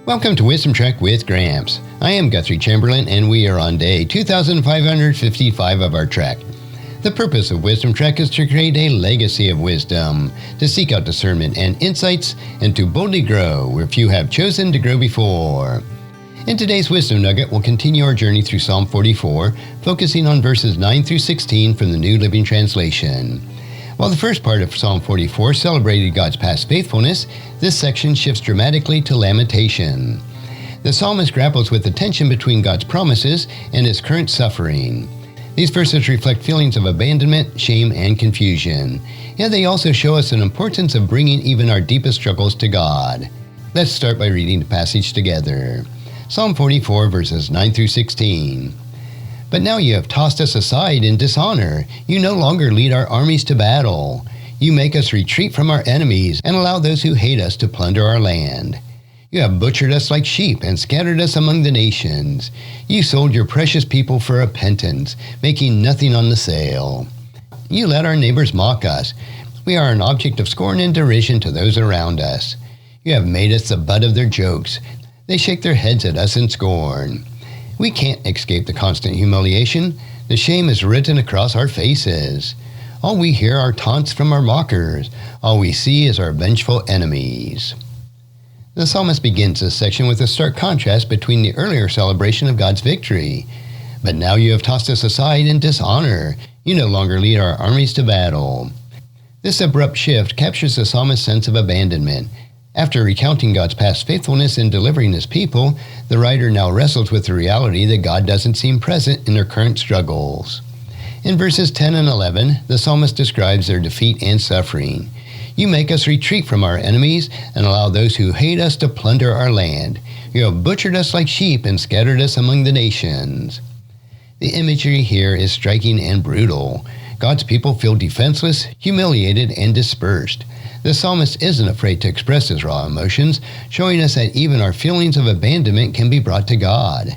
Welcome to Wisdom Trek with Gramps. I am Guthrie Chamberlain, and we are on day 2555 of our trek. The purpose of Wisdom Trek is to create a legacy of wisdom, to seek out discernment and insights, and to boldly grow where few have chosen to grow before. In today's Wisdom Nugget, we'll continue our journey through Psalm 44, focusing on verses 9 through 16 from the New Living Translation. While the first part of Psalm 44 celebrated God's past faithfulness, this section shifts dramatically to lamentation. The psalmist grapples with the tension between God's promises and his current suffering. These verses reflect feelings of abandonment, shame, and confusion. Yet they also show us the importance of bringing even our deepest struggles to God. Let's start by reading the passage together. Psalm 44, verses 9 through 16. But now you have tossed us aside in dishonor. You no longer lead our armies to battle. You make us retreat from our enemies and allow those who hate us to plunder our land. You have butchered us like sheep and scattered us among the nations. You sold your precious people for repentance, making nothing on the sale. You let our neighbors mock us. We are an object of scorn and derision to those around us. You have made us the butt of their jokes. They shake their heads at us in scorn. We can't escape the constant humiliation. The shame is written across our faces. All we hear are taunts from our mockers. All we see is our vengeful enemies. The psalmist begins this section with a stark contrast between the earlier celebration of God's victory. But now you have tossed us aside in dishonor. You no longer lead our armies to battle. This abrupt shift captures the psalmist's sense of abandonment. After recounting God's past faithfulness in delivering his people, the writer now wrestles with the reality that God doesn't seem present in their current struggles. In verses 10 and 11, the psalmist describes their defeat and suffering. You make us retreat from our enemies and allow those who hate us to plunder our land. You have butchered us like sheep and scattered us among the nations. The imagery here is striking and brutal. God's people feel defenseless, humiliated, and dispersed. The psalmist isn't afraid to express his raw emotions, showing us that even our feelings of abandonment can be brought to God.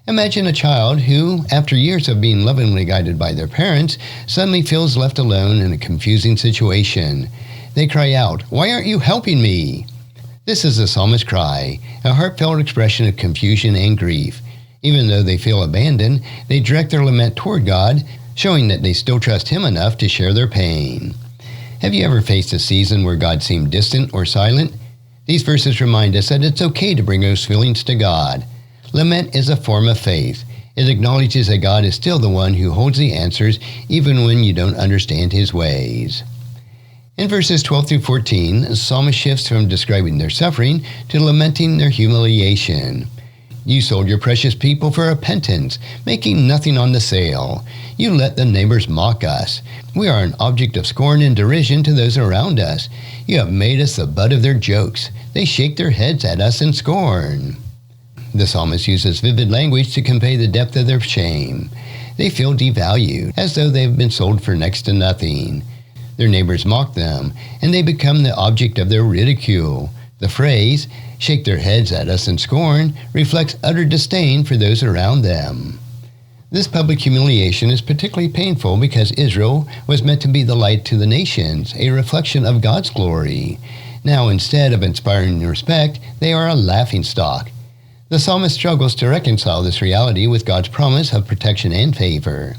Imagine a child who, after years of being lovingly guided by their parents, suddenly feels left alone in a confusing situation. They cry out, "Why aren't you helping me?" This is the psalmist's cry, a heartfelt expression of confusion and grief. Even though they feel abandoned, they direct their lament toward God, showing that they still trust Him enough to share their pain. Have you ever faced a season where God seemed distant or silent? These verses remind us that it's okay to bring those feelings to God. Lament is a form of faith. It acknowledges that God is still the one who holds the answers, even when you don't understand His ways. In verses 12 through 14, the psalmist shifts from describing their suffering to lamenting their humiliation. You sold your precious people for repentance, making nothing on the sale. You let the neighbors mock us. We are an object of scorn and derision to those around us. You have made us the butt of their jokes. They shake their heads at us in scorn. The psalmist uses vivid language to convey the depth of their shame. They feel devalued, as though they have been sold for next to nothing. Their neighbors mock them, and they become the object of their ridicule. The phrase, "shake their heads at us in scorn," reflects utter disdain for those around them. This public humiliation is particularly painful because Israel was meant to be the light to the nations, a reflection of God's glory. Now, instead of inspiring respect, they are a laughingstock. The psalmist struggles to reconcile this reality with God's promise of protection and favor.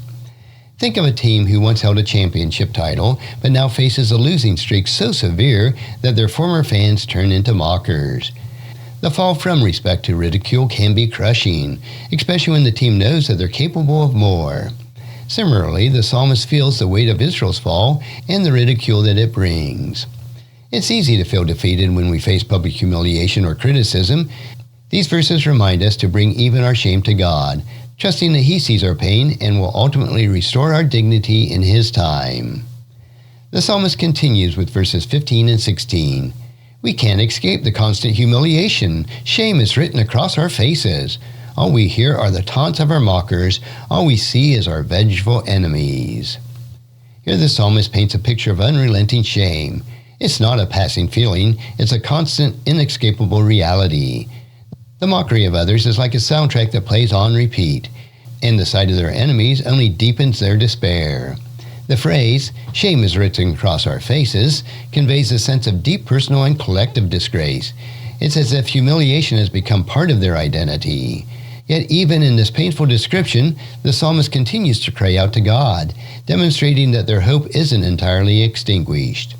Think of a team who once held a championship title, but now faces a losing streak so severe that their former fans turn into mockers. The fall from respect to ridicule can be crushing, especially when the team knows that they're capable of more. Similarly, the psalmist feels the weight of Israel's fall and the ridicule that it brings. It's easy to feel defeated when we face public humiliation or criticism. These verses remind us to bring even our shame to God, trusting that He sees our pain and will ultimately restore our dignity in His time. The psalmist continues with verses 15 and 16. We can't escape the constant humiliation. Shame is written across our faces. All we hear are the taunts of our mockers. All we see is our vengeful enemies. Here the psalmist paints a picture of unrelenting shame. It's not a passing feeling. It's a constant, inescapable reality. The mockery of others is like a soundtrack that plays on repeat, and the sight of their enemies only deepens their despair. The phrase, "shame is written across our faces," conveys a sense of deep personal and collective disgrace. It's as if humiliation has become part of their identity. Yet even in this painful description, the psalmist continues to cry out to God, demonstrating that their hope isn't entirely extinguished.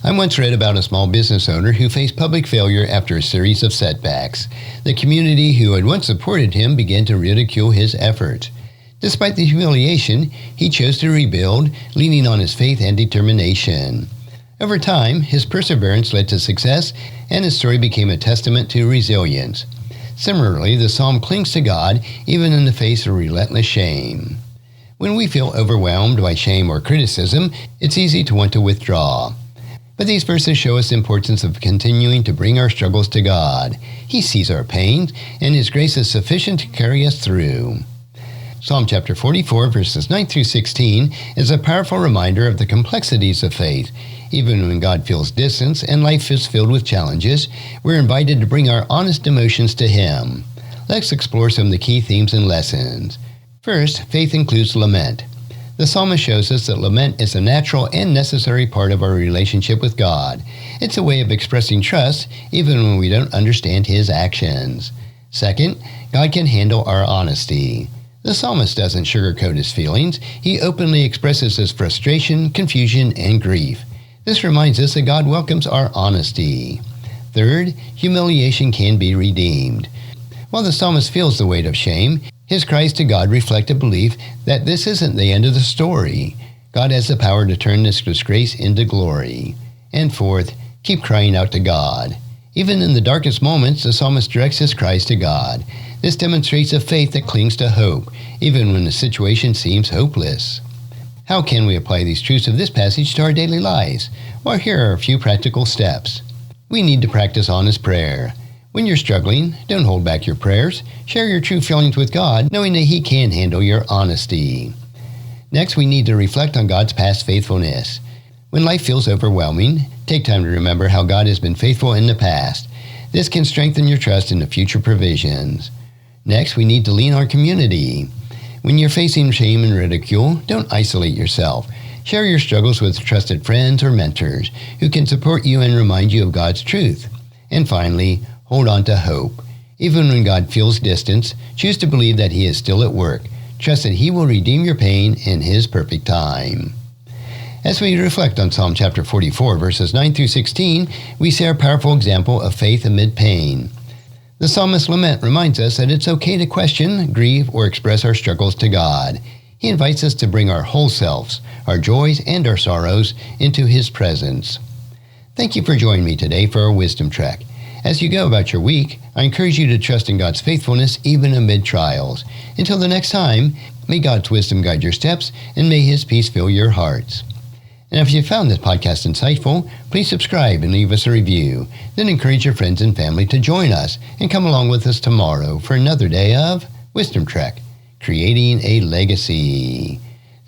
I once read about a small business owner who faced public failure after a series of setbacks. The community who had once supported him began to ridicule his efforts. Despite the humiliation, he chose to rebuild, leaning on his faith and determination. Over time, his perseverance led to success, and his story became a testament to resilience. Similarly, the psalm clings to God even in the face of relentless shame. When we feel overwhelmed by shame or criticism, it's easy to want to withdraw. But these verses show us the importance of continuing to bring our struggles to God. He sees our pains, and His grace is sufficient to carry us through. Psalm chapter 44, verses 9 through 16, is a powerful reminder of the complexities of faith. Even when God feels distance and life is filled with challenges, we're invited to bring our honest emotions to Him. Let's explore some of the key themes and lessons. First, faith includes lament. The psalmist shows us that lament is a natural and necessary part of our relationship with God. It's a way of expressing trust even when we don't understand His actions. Second, God can handle our honesty. The psalmist doesn't sugarcoat his feelings. He openly expresses his frustration, confusion, and grief. This reminds us that God welcomes our honesty. Third, humiliation can be redeemed. While the psalmist feels the weight of shame, his cries to God reflect a belief that this isn't the end of the story. God has the power to turn this disgrace into glory. And fourth, keep crying out to God. Even in the darkest moments, the psalmist directs his cries to God. This demonstrates a faith that clings to hope, even when the situation seems hopeless. How can we apply these truths of this passage to our daily lives? Well, here are a few practical steps. We need to practice honest prayer. When you're struggling, don't hold back your prayers. Share your true feelings with God, knowing that He can handle your honesty. Next, we need to reflect on God's past faithfulness. When life feels overwhelming, take time to remember how God has been faithful in the past. This can strengthen your trust in the future provisions. Next, we need to lean on our community. When you're facing shame and ridicule, don't isolate yourself. Share your struggles with trusted friends or mentors who can support you and remind you of God's truth. And finally, hold on to hope. Even when God feels distance, choose to believe that He is still at work. Trust that He will redeem your pain in His perfect time. As we reflect on Psalm chapter 44, verses 9 through 16, we see a powerful example of faith amid pain. The psalmist's lament reminds us that it's okay to question, grieve, or express our struggles to God. He invites us to bring our whole selves, our joys and our sorrows, into His presence. Thank you for joining me today for our Wisdom Trek. As you go about your week, I encourage you to trust in God's faithfulness even amid trials. Until the next time, may God's wisdom guide your steps, and may His peace fill your hearts. And if you found this podcast insightful, please subscribe and leave us a review. Then encourage your friends and family to join us and come along with us tomorrow for another day of Wisdom Trek, creating a legacy.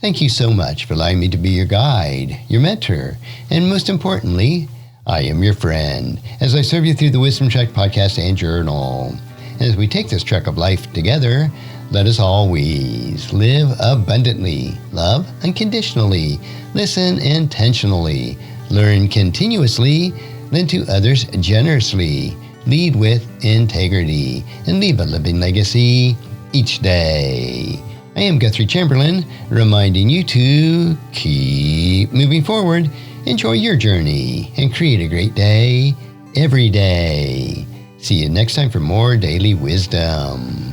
Thank you so much for allowing me to be your guide, your mentor, and most importantly, I am your friend as I serve you through the Wisdom Trek podcast and journal. And as we take this trek of life together, let us always live abundantly, love unconditionally, listen intentionally, learn continuously, lend to others generously, lead with integrity, and leave a living legacy each day. I am Guthrie Chamberlain, reminding you to keep moving forward, enjoy your journey, and create a great day every day. See you next time for more daily wisdom.